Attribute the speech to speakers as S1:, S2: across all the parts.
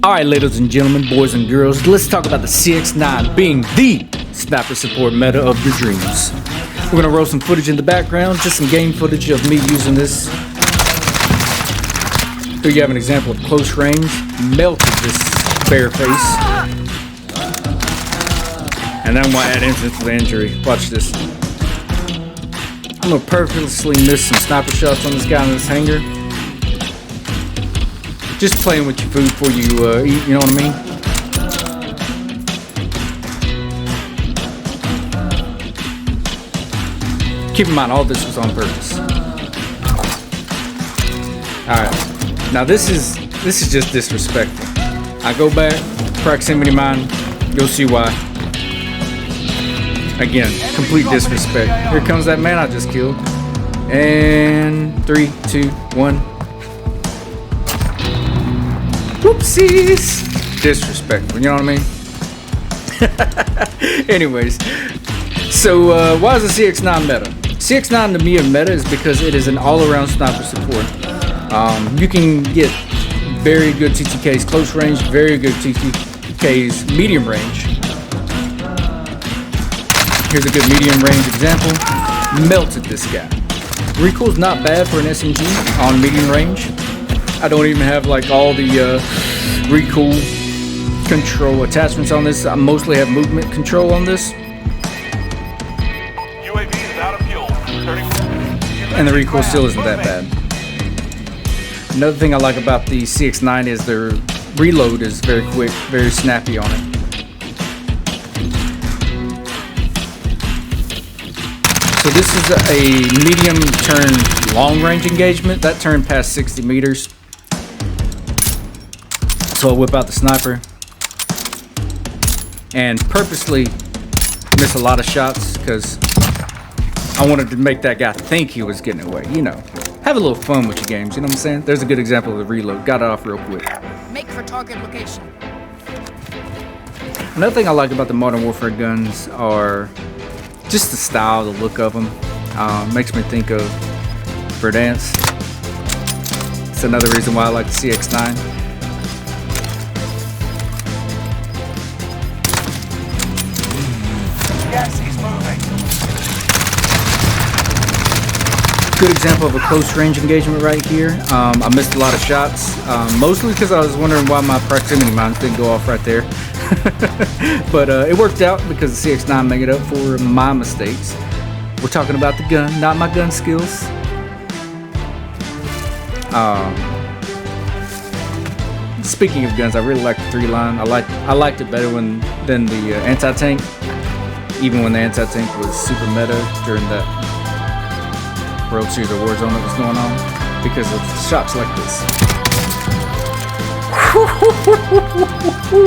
S1: Alright, ladies and gentlemen, boys and girls, let's talk about the CX-9 being the sniper support meta of your dreams. We're gonna roll some footage in the background, just some game footage of me using this. Here you have an example of close range, melted this bare face. And then I'm gonna add instant to the injury. Watch this. I'm gonna purposely miss some sniper shots on this guy in this hangar. Just playing with your food before you eat, you know what I mean? Keep in mind, all this was on purpose. Alright, now this is just disrespectful. I go back, proximity mine, you'll see why. Again, complete disrespect. Here comes that man I just killed. And 3, 2, 1. Whoopsies! Disrespectful, you know what I mean? Anyways, so why is the CX-9 meta? CX-9 to me a meta is because it is an all-around sniper support. You can get very good TTKs close range, very good TTKs medium range. Here's a good medium range example. Melted this guy. Recoil's not bad for an SMG on medium range. I don't even have like all the recoil control attachments on this. I mostly have movement control on this.
S2: UAV is out of fuel.
S1: And the recoil still isn't that bad. Another thing I like about the CX-9 is their reload is very quick, very snappy on it. So this is a medium turn long range engagement. That turned past 60 meters. So I'll whip out the sniper and purposely miss a lot of shots because I wanted to make that guy think he was getting away, you know. Have a little fun with your games, you know what I'm saying? There's a good example of the reload. Got it off real quick.
S3: Make for target location.
S1: Another thing I like about the Modern Warfare guns are just the style, the look of them. Makes me think of Verdansk. It's another reason why I like the CX-9.
S2: Yes, he's moving.
S1: Good example of a close range engagement right here. I missed a lot of shots, mostly because I was wondering why my proximity mines didn't go off right there. But it worked out because the CX-9 made it up for my mistakes. We're talking about the gun, not my gun skills. Speaking of guns, I really like the 3-line. I liked it better than the anti-tank. Even when the anti-tank was super meta during that World Series of Warzone that was going on, because of shots like this.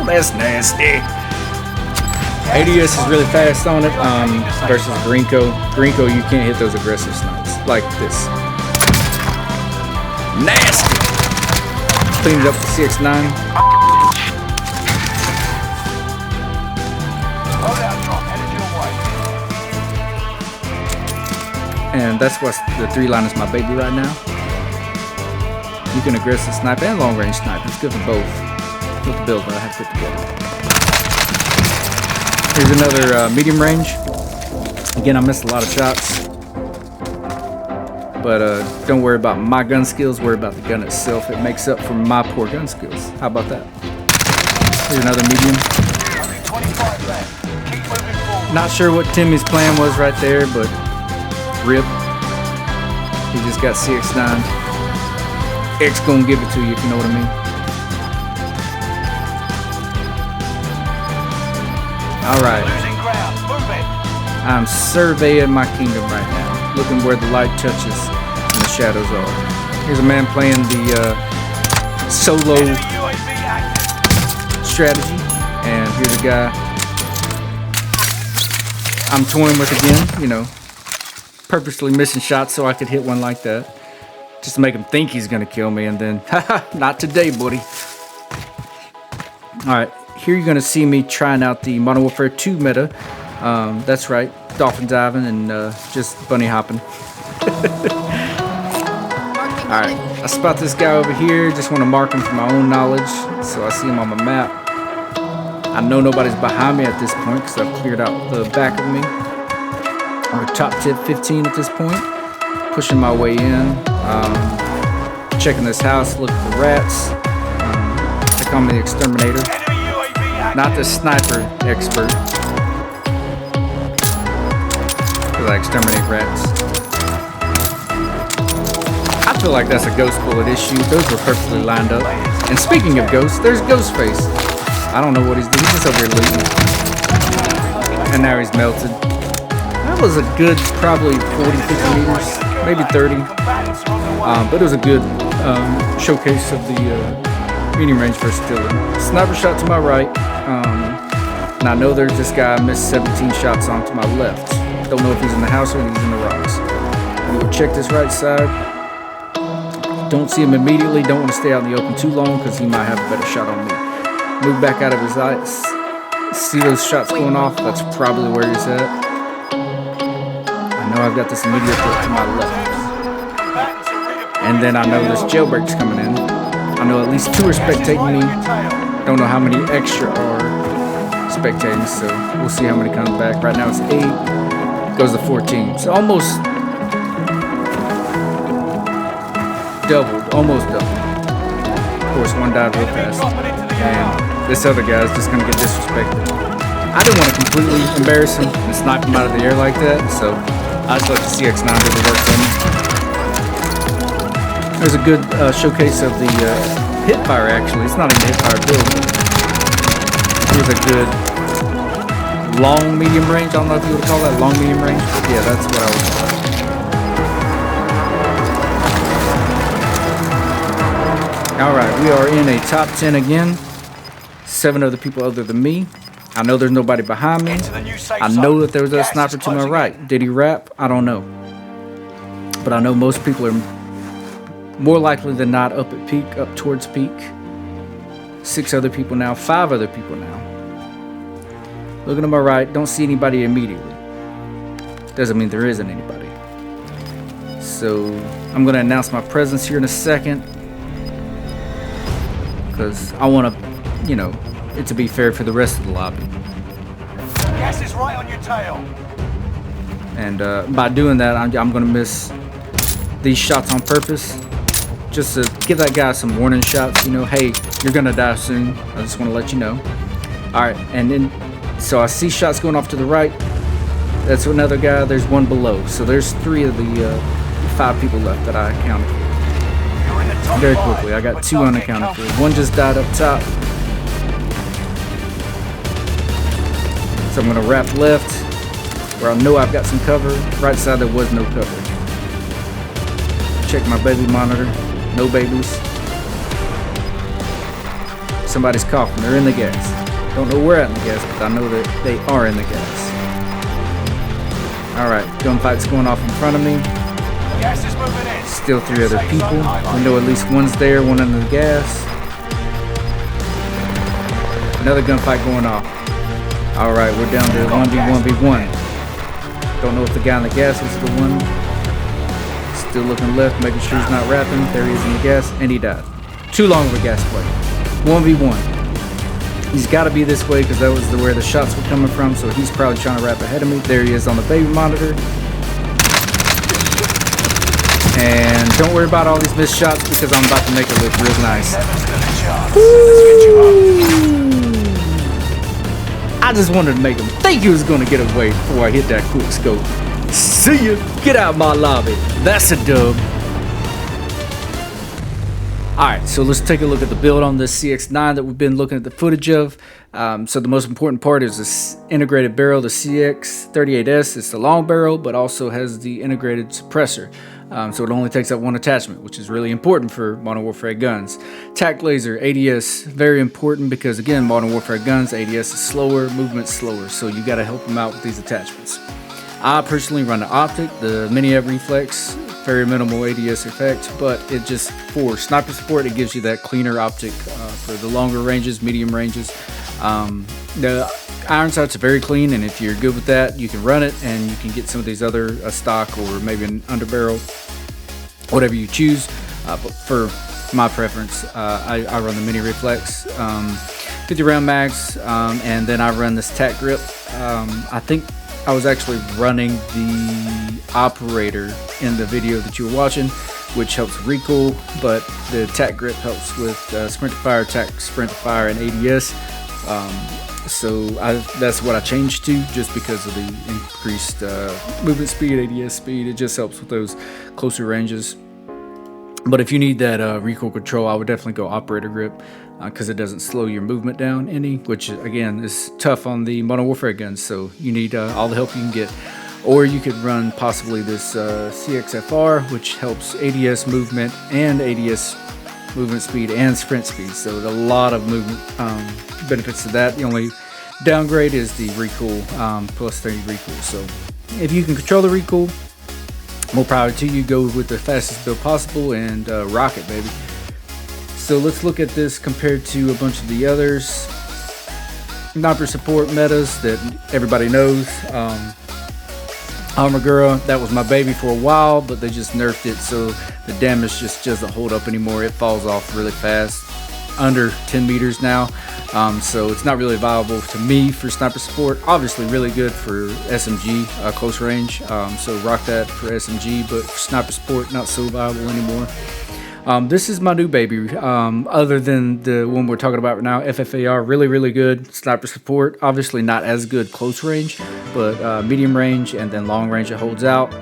S1: That's nasty. ADS is really fast on it versus Greenco. Greenco, you can't hit those aggressive snipes like this. Nasty. Cleaned up the CX-9. And that's why the 3-line is my baby right now. You can aggressive snipe and long range snipe. It's good for both. With the build that I have put together. Here's another medium range. Again, I missed a lot of shots. But don't worry about my gun skills, worry about the gun itself. It makes up for my poor gun skills. How about that? Here's another medium. Not sure what Timmy's plan was right there, but rip. He just got CX-9. X gonna give it to you if you know what I mean. Alright. I'm surveying my kingdom right now. Looking where the light touches and the shadows are. Here's a man playing the solo strategy. And here's a guy I'm toying with again, you know. Purposely missing shots so I could hit one like that. Just to make him think he's gonna kill me, and then, haha, not today, buddy. Alright, here you're gonna see me trying out the Modern Warfare 2 meta. That's right, dolphin diving and just bunny hopping. Alright, I spot this guy over here. Just want to mark him for my own knowledge. So I see him on my map. I know nobody's behind me at this point because I've cleared out the back of me. Or top tip 15 at this point. Pushing my way in. Checking this house, looking for rats. They call me the exterminator. Not the sniper expert. Because I exterminate rats. I feel like that's a ghost bullet issue. Those were perfectly lined up. And speaking of ghosts, there's Ghostface. I don't know what he's doing. He's just over here looting. And now he's melted. That was a good probably 40, 50 meters. Maybe 30. But it was a good showcase of the medium range versatility. Sniper shot to my right. And I know there's this guy I missed 17 shots on to my left. Don't know if he's in the house or if he's in the rocks. I'm gonna check this right side. Don't see him immediately. Don't want to stay out in the open too long because he might have a better shot on me. Move back out of his eyes. See those shots going off? That's probably where he's at. I know I've got this immediate threat to my left. And then I know this jailbreak's coming in. I know at least 2 are spectating me. Don't know how many extra are spectating, so we'll see how many comes back. Right now it's 8. Goes to 14. So almost doubled, almost doubled. Of course, one died real fast. And this other guy is just gonna get disrespected. I didn't want to completely embarrass him and snipe him out of the air like that, so I just let the CX-9 do the work for me. There's a good showcase of the hip fire, actually. It's not even a hip fire build. Here's a good long medium range. I don't know if you would call that long medium range, but yeah, that's what I would call it. Alright, we are in a top 10 again. 7 other people other than me. I know there's nobody behind me. I know that there was a sniper to my right. Did he rap? I don't know. But I know most people are more likely than not up at peak, up towards peak. 6 other people now, 5 other people now. Looking to my right, don't see anybody immediately. Doesn't mean there isn't anybody. So I'm gonna announce my presence here in a second. Because I want to, you know, it to be fair for the rest of the lobby.
S2: Gas is right on your tail.
S1: And by doing that, I'm going to miss these shots on purpose. Just to give that guy some warning shots, you know, hey, you're going to die soon. I just want to let you know. Alright, and then, so I see shots going off to the right. That's another guy. There's one below. So there's 3 of the 5 people left that I accounted for. Very quickly, I got 2 unaccounted for. One just died up top. So I'm gonna wrap left, where I know I've got some cover. Right side there was no cover. Check my baby monitor. No babies. Somebody's coughing. They're in the gas. Don't know where at in the gas, but I know that they are in the gas. Alright, gunfight's going off in front of me.
S2: Gas is moving in.
S1: Still 3 other people. We know at least one's there, one under the gas. Another gunfight going off. Alright, we're down to 1v1v1. Don't know if the guy in the gas was the one. Still looking left, making sure he's not rapping. There he is in the gas, and he died. Too long of a gas play. 1v1. He's got to be this way because that was where the shots were coming from, so he's probably trying to rap ahead of me. There he is on the baby monitor. And don't worry about all these missed shots because I'm about to make it look real nice. I just wanted to make him think he was going to get away before I hit that quick scope. See ya! Get out of my lobby. That's a dub. Alright, so let's take a look at the build on this CX-9 that we've been looking at the footage of. So the most important part is this integrated barrel, the CX-38S. It's the long barrel, but also has the integrated suppressor. So it only takes up 1 attachment, which is really important for Modern Warfare guns. Tac laser, ADS, very important because again, Modern Warfare guns, ADS is slower, movement's slower, so you gotta help them out with these attachments. I personally run the optic, the mini reflex, very minimal ADS effect, but it just, for sniper support, it gives you that cleaner optic for the longer ranges, medium ranges. The iron sights are very clean, and if you're good with that, you can run it, and you can get some of these other stock or maybe an underbarrel, whatever you choose. but for my preference, I run the mini reflex, 50 round mags, and then I run this tack grip. I think I was actually running the operator in the video that you were watching, which helps recoil, but the tack grip helps with sprint to fire, tack, sprint to fire, and ADS. So that's what I changed to, just because of the increased movement speed, ADS speed. It just helps with those closer ranges. But if you need that recoil control, I would definitely go operator grip, because it doesn't slow your movement down any, which again is tough on the Modern Warfare guns. So you need all the help you can get. Or you could run possibly this CX-FR, which helps ADS movement and ADS movement speed and sprint speed. So a lot of movement benefits to that. The only downgrade is the recoil, plus 30 recoil. So if you can control the recoil, more power to you. Go with the fastest build possible and rock it, baby. So let's look at this compared to a bunch of the others. Sniper support metas that everybody knows. Armagura, that was my baby for a while, but they just nerfed it, so the damage just doesn't hold up anymore. It falls off really fast, under 10 meters now. So it's not really viable to me for sniper support. Obviously really good for SMG, close range, so rock that for SMG, but for sniper support, not so viable anymore. This is my new baby, other than the one we're talking about right now, FFAR, really good sniper support. Obviously not as good close range, but medium range and then long range it holds out.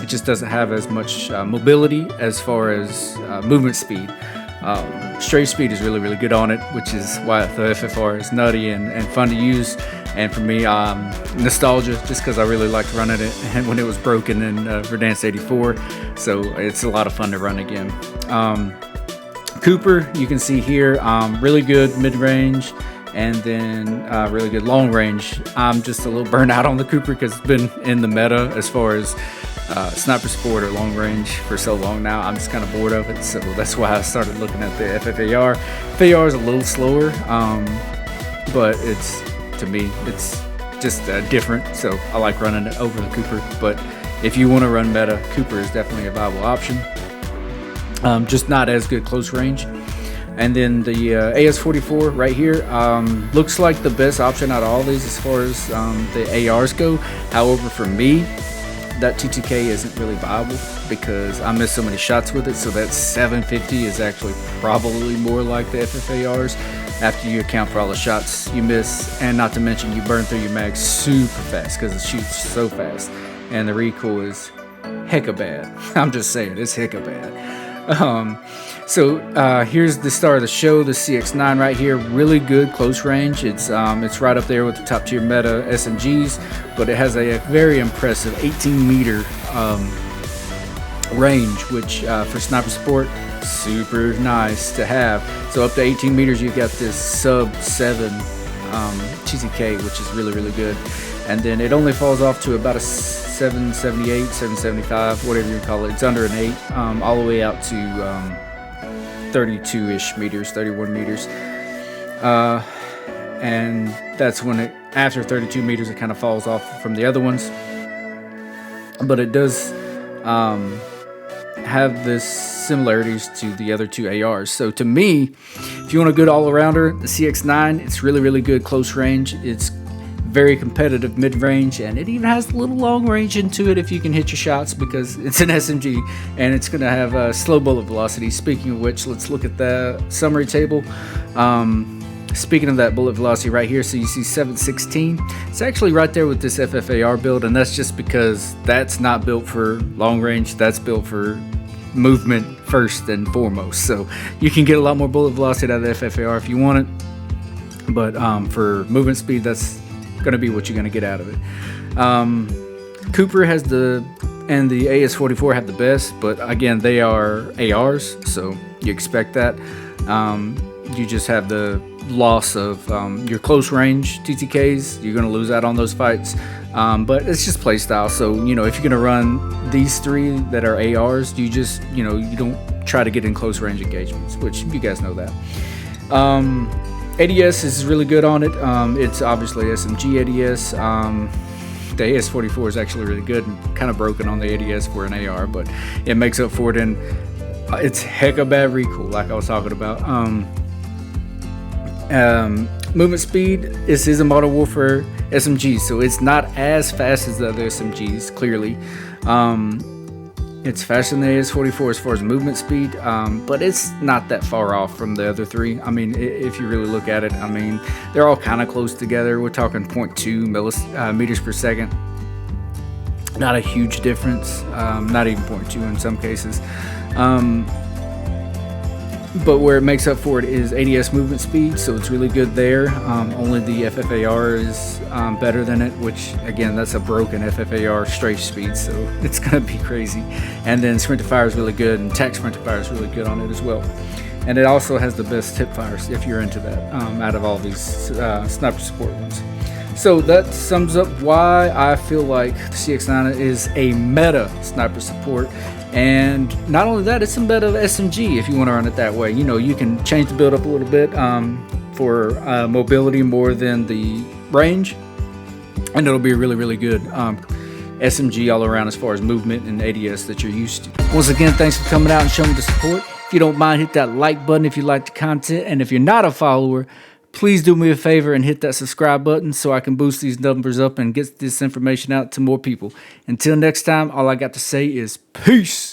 S1: It just doesn't have as much mobility as far as movement speed. Strafe speed is really good on it, which is why the FFR is nutty and fun to use. And for me, nostalgia, just because I really liked running it and when it was broken in Verdansk 84. So it's a lot of fun to run again. Cooper, you can see here, really good mid-range and then really good long range. I'm just a little burnt out on the Cooper because it's been in the meta as far as sniper support or long range for so long now. I'm just kind of bored of it, so that's why I started looking at the FFAR. FAR is a little slower, but to me it's just different, so I like running it over the Cooper. But if you want to run meta, Cooper is definitely a viable option. Just not as good close range. And then the AS44 right here looks like the best option out of all these as far as the ARs go. However, for me, that TTK isn't really viable because I miss so many shots with it. So that 750 is actually probably more like the FFARs after you account for all the shots you miss, and not to mention you burn through your mags super fast because it shoots so fast, and the recoil is hecka bad. I'm just saying, it's hecka bad. So here's the star of the show, the CX-9 right here. Really good close range. It's right up there with the top tier meta SMGs, but it has a very impressive 18 meter range, which for sniper support, super nice to have. So up to 18 meters, you've got this sub 7 TTK, which is really good. And then it only falls off to about a 778, 775, whatever you call it. It's under an 8, all the way out to 32-ish meters, 31 meters. And that's when after 32 meters, it kind of falls off from the other ones. But it does have this similarities to the other two ARs. So to me, if you want a good all-arounder, the CX-9, it's really good close range. It's very competitive mid-range, and it even has a little long range into it if you can hit your shots, because it's an SMG and it's going to have a slow bullet velocity. Speaking of which, let's look at the summary table. Speaking of that bullet velocity right here, so you see 716. It's actually right there with this FFAR build, and that's just because that's not built for long range. That's built for movement first and foremost. So you can get a lot more bullet velocity out of the FFAR if you want it, but for movement speed, that's going to be what you're going to get out of it. Cooper has and the AS44 have the best, but again, they are ARs, so you expect that. You just have the loss of your close range TTKs. You're going to lose out on those fights, but it's just play style. So if you're going to run these three that are ARs, you just you don't try to get in close range engagements, which you guys know that. ADS is really good on it. It's obviously SMG ADS. The AS44 is actually really good and kind of broken on the ADS for an AR, but it makes up for it in It's hecka bad recoil, like I was talking about. Movement speed. This is a Modern Warfare SMG, so it's not as fast as the other SMGs. Clearly, it's faster than the AS-44 as far as movement speed, but it's not that far off from the other three. I mean, if you really look at it, I mean, they're all kind of close together. We're talking 0.2 meters per second. Not a huge difference. Not even 0.2 in some cases. But where it makes up for it is ADS movement speed, so it's really good there. Only the FFAR is better than it, which again, that's a broken FFAR strafe speed, so it's gonna be crazy. And then sprint to fire is really good, and tech sprint to fire is really good on it as well. And it also has the best tip fires if you're into that, out of all these sniper support ones. So that sums up why I feel like the CX-9 is a meta sniper support. And not only that, it's a bit of SMG if you want to run it that way. You know, you can change the build up a little bit for mobility more than the range, and it'll be really, really good SMG all around as far as movement and ADS that you're used to. Once again, thanks for coming out and showing the support. If you don't mind, hit that like button if you like the content, and if you're not a follower, please do me a favor and hit that subscribe button so I can boost these numbers up and get this information out to more people. Until next time, all I got to say is peace.